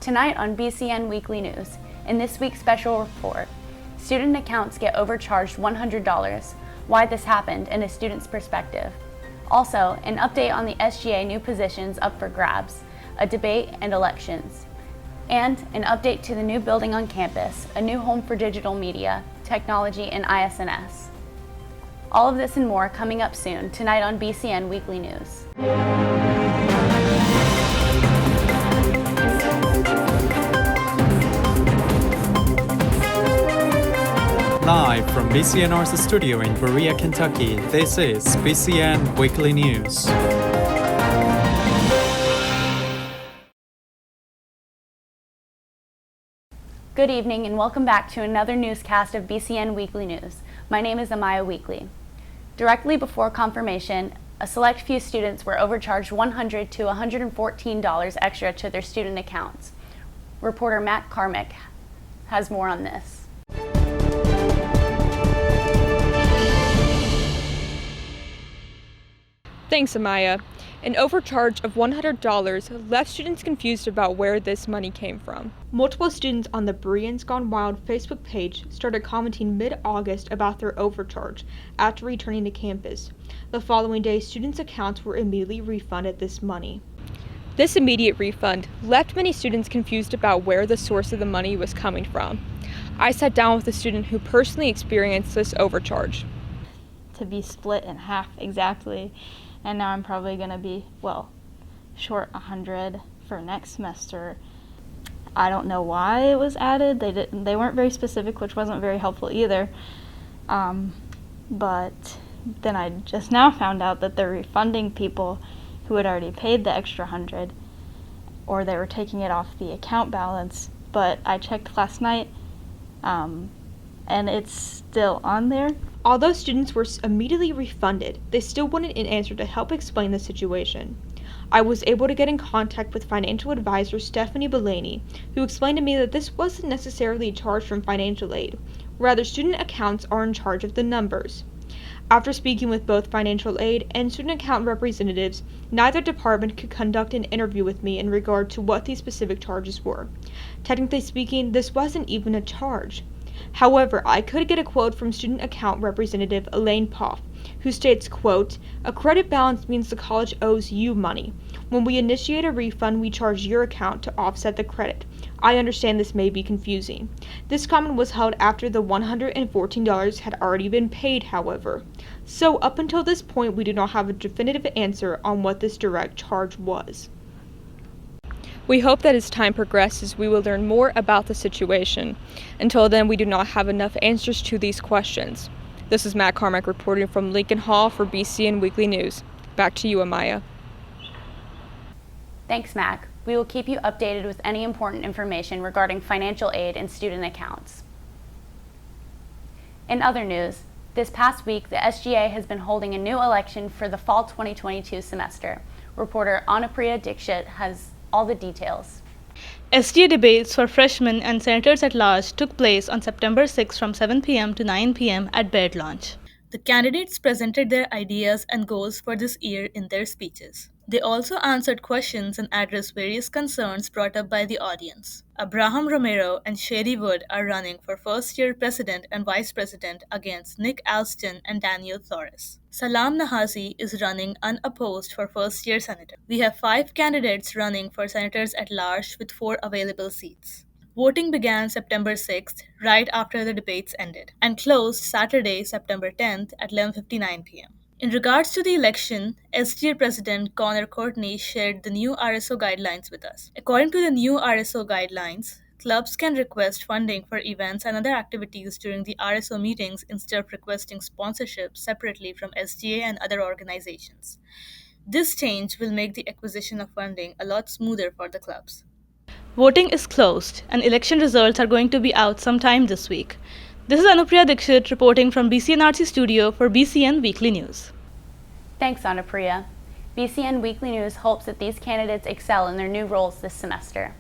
Tonight on BCN Weekly News, in this week's special report, student accounts get overcharged $100, why this happened and a student's perspective. Also, an update on the SGA new positions up for grabs, a debate and elections. And an update to the new building on campus, a new home for digital media, technology, and ISNS. All of this and more coming up soon, tonight on BCN Weekly News. Live from BCNR's studio in Berea, Kentucky, this is BCN Weekly News. Good evening and welcome back to another newscast of BCN Weekly News. My name is Amaya Weekly. Directly before confirmation, a select few students were overcharged $100 to $114 extra to their student accounts. Reporter Matt Carmick has more on this. Thanks, Amaya. An overcharge of $100 left students confused about where this money came from. Multiple students on the Bereans Gone Wild Facebook page started commenting mid-August about their overcharge after returning to campus. The following day, students' accounts were immediately refunded this money. This immediate refund left many students confused about where the source of the money was coming from. I sat down with a student who personally experienced this overcharge. To be split in half exactly. And now I'm probably going to be, short $100 for next semester. I don't know why it was added. They weren't very specific, which wasn't very helpful either. But then I just now found out that they're refunding people who had already paid the extra $100, or they were taking it off the account balance. But I checked last night, and it's still on there. Although students were immediately refunded, they still wanted an answer to help explain the situation. I was able to get in contact with financial advisor Stephanie Belaney, who explained to me that this wasn't necessarily charged from financial aid. Rather, student accounts are in charge of the numbers. After speaking with both financial aid and student account representatives, neither department could conduct an interview with me in regard to what these specific charges were. Technically speaking, this wasn't even a charge. However, I could get a quote from student account representative Elaine Poff, who states, quote, "A credit balance means the college owes you money. When we initiate a refund, we charge your account to offset the credit. I understand this may be confusing." This comment was held after the $114 had already been paid, however. So up until this point, we do not have a definitive answer on what this direct charge was. We hope that as time progresses, we will learn more about the situation. Until then, we do not have enough answers to these questions. This is Matt Carmick reporting from Lincoln Hall for BCN Weekly News. Back to you, Amaya. Thanks, Mac. We will keep you updated with any important information regarding financial aid and student accounts. In other news, this past week, the SGA has been holding a new election for the fall 2022 semester. Reporter Anupriya Dikshit has all the details. SGA debates for freshmen and senators at large took place on September 6 from 7 p.m. to 9 p.m. at Baird Launch. The candidates presented their ideas and goals for this year in their speeches. They also answered questions and addressed various concerns brought up by the audience. Abraham Romero and Sherry Wood are running for first-year president and vice president against Nick Alston and Daniel Flores. Salam Nahazi is running unopposed for first-year senator. We have 5 candidates running for senators at large with 4 available seats. Voting began September 6th, right after the debates ended, and closed Saturday, September 10th at 11:59 p.m. In regards to the election, SGA President Connor Courtney shared the new RSO guidelines with us. According to the new RSO guidelines, clubs can request funding for events and other activities during the RSO meetings instead of requesting sponsorship separately from SGA and other organizations. This change will make the acquisition of funding a lot smoother for the clubs. Voting is closed, and election results are going to be out sometime this week. This is Anupriya Dikshit reporting from BCNRC studio for BCN Weekly News. Thanks, Anupriya. BCN Weekly News hopes that these candidates excel in their new roles this semester.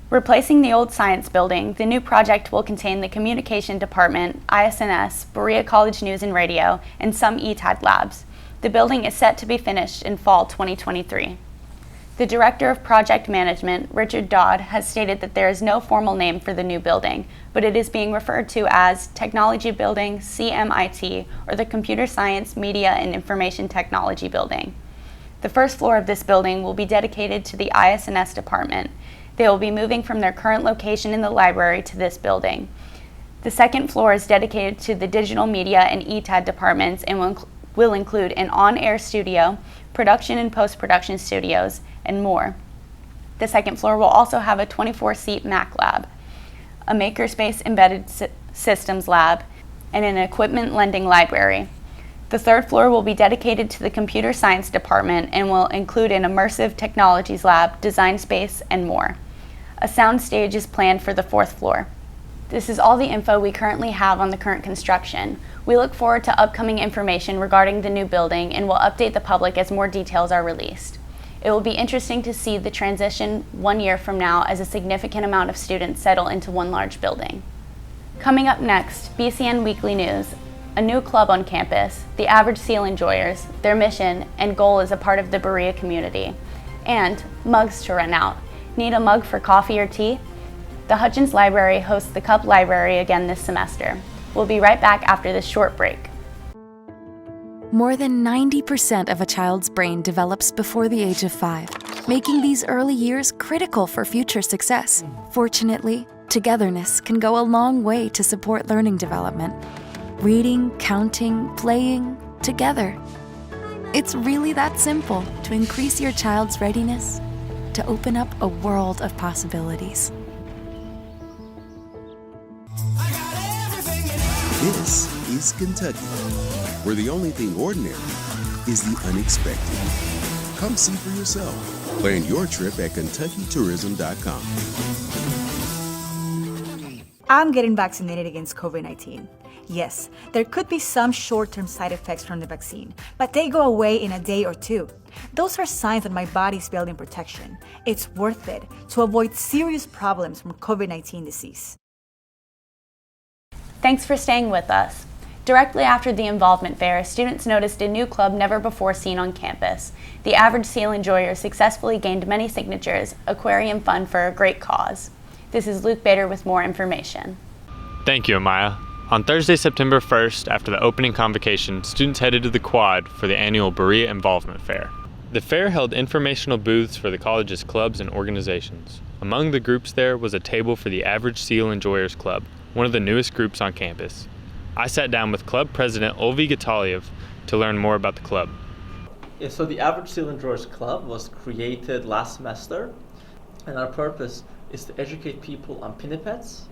Replacing the old science building, the new project will contain the Communication Department, ISNS, Berea College News and Radio, and some ETAG labs. The building is set to be finished in fall 2023. The Director of Project Management, Richard Dodd, has stated that there is no formal name for the new building, but it is being referred to as Technology Building, CMIT, or the Computer Science, Media, and Information Technology Building. The first floor of this building will be dedicated to the IS&S department. They will be moving from their current location in the library to this building. The second floor is dedicated to the Digital Media and ETAD departments and will include an on-air studio, production and post-production studios, and more. The second floor will also have a 24-seat Mac lab, a makerspace embedded systems lab, and an equipment lending library. The third floor will be dedicated to the computer science department and will include an immersive technologies lab, design space, and more. A sound stage is planned for the fourth floor. This is all the info we currently have on the current construction. We look forward to upcoming information regarding the new building and will update the public as more details are released. It will be interesting to see the transition 1 year from now as a significant amount of students settle into one large building. Coming up next, BCN Weekly News, a new club on campus, the Average Seal Enjoyers, their mission and goal is a part of the Berea community, and mugs to rent out. Need a mug for coffee or tea? The Hutchins Library hosts the Cup Library again this semester. We'll be right back after this short break. More than 90% of a child's brain develops before the age of 5, making these early years critical for future success. Fortunately, togetherness can go a long way to support learning development. Reading, counting, playing, together. It's really that simple to increase your child's readiness to open up a world of possibilities. This is Kentucky, where the only thing ordinary is the unexpected. Come see for yourself. Plan your trip at KentuckyTourism.com. I'm getting vaccinated against COVID-19. Yes, there could be some short-term side effects from the vaccine, but they go away in a day or two. Those are signs that my body's building protection. It's worth it to avoid serious problems from COVID-19 disease. Thanks for staying with us. Directly after the involvement fair, students noticed a new club never before seen on campus. The Average Seal Enjoyer successfully gained many signatures, aquarium fund for a great cause. This is Luke Bader with more information. Thank you, Amaya. On Thursday, September 1st, after the opening convocation, students headed to the Quad for the annual Berea Involvement Fair. The fair held informational booths for the college's clubs and organizations. Among the groups there was a table for the Average Seal Enjoyers Club, one of the newest groups on campus. I sat down with club president Olvi Gataliev to learn more about the club. Yeah, so the Average Seal Enjoyers Club was created last semester, and our purpose is to educate people on pinnipeds,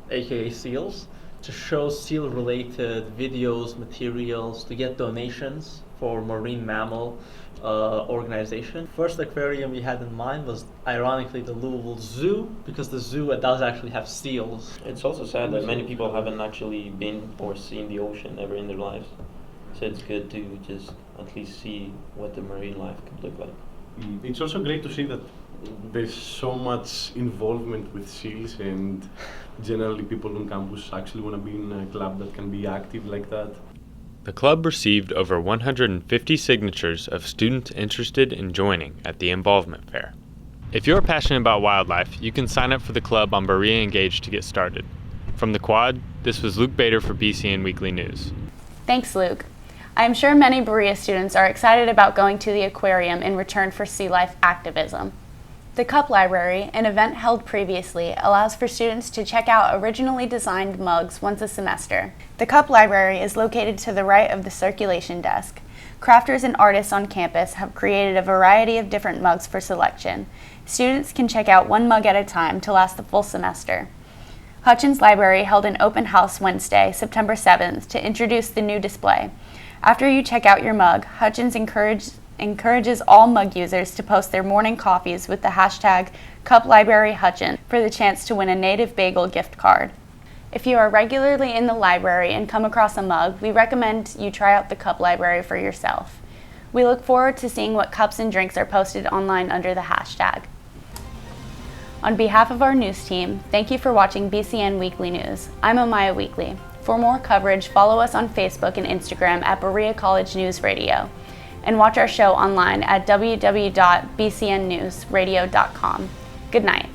aka seals, to show seal-related videos, materials, to get donations for marine mammal organization. First aquarium we had in mind was ironically the Louisville Zoo, because the zoo does actually have seals. It's also sad that many people haven't actually been or seen the ocean ever in their lives. So it's good to just at least see what the marine life could look like. It's also great to see that there's so much involvement with seals, and generally people on campus actually want to be in a club that can be active like that. The club received over 150 signatures of students interested in joining at the involvement fair. If you're passionate about wildlife, you can sign up for the club on Berea Engage to get started. From the Quad, this was Luke Bader for BCN Weekly News. Thanks, Luke. I'm sure many Berea students are excited about going to the aquarium in return for sea life activism. The Cup Library, an event held previously, allows for students to check out originally designed mugs once a semester. The Cup Library is located to the right of the circulation desk. Crafters and artists on campus have created a variety of different mugs for selection. Students can check out one mug at a time to last the full semester. Hutchins Library held an open house Wednesday, September 7th, to introduce the new display. After you check out your mug, Hutchins encourages all mug users to post their morning coffees with the hashtag #CupLibraryHutchins for the chance to win a Native Bagel gift card. If you are regularly in the library and come across a mug, we recommend you try out the Cup Library for yourself. We look forward to seeing what cups and drinks are posted online under the hashtag. On behalf of our news team, thank you for watching BCN Weekly News. I'm Amaya Weekly. For more coverage, follow us on Facebook and Instagram at Berea College News Radio. and watch our show online at www.bcnnewsradio.com. Good night.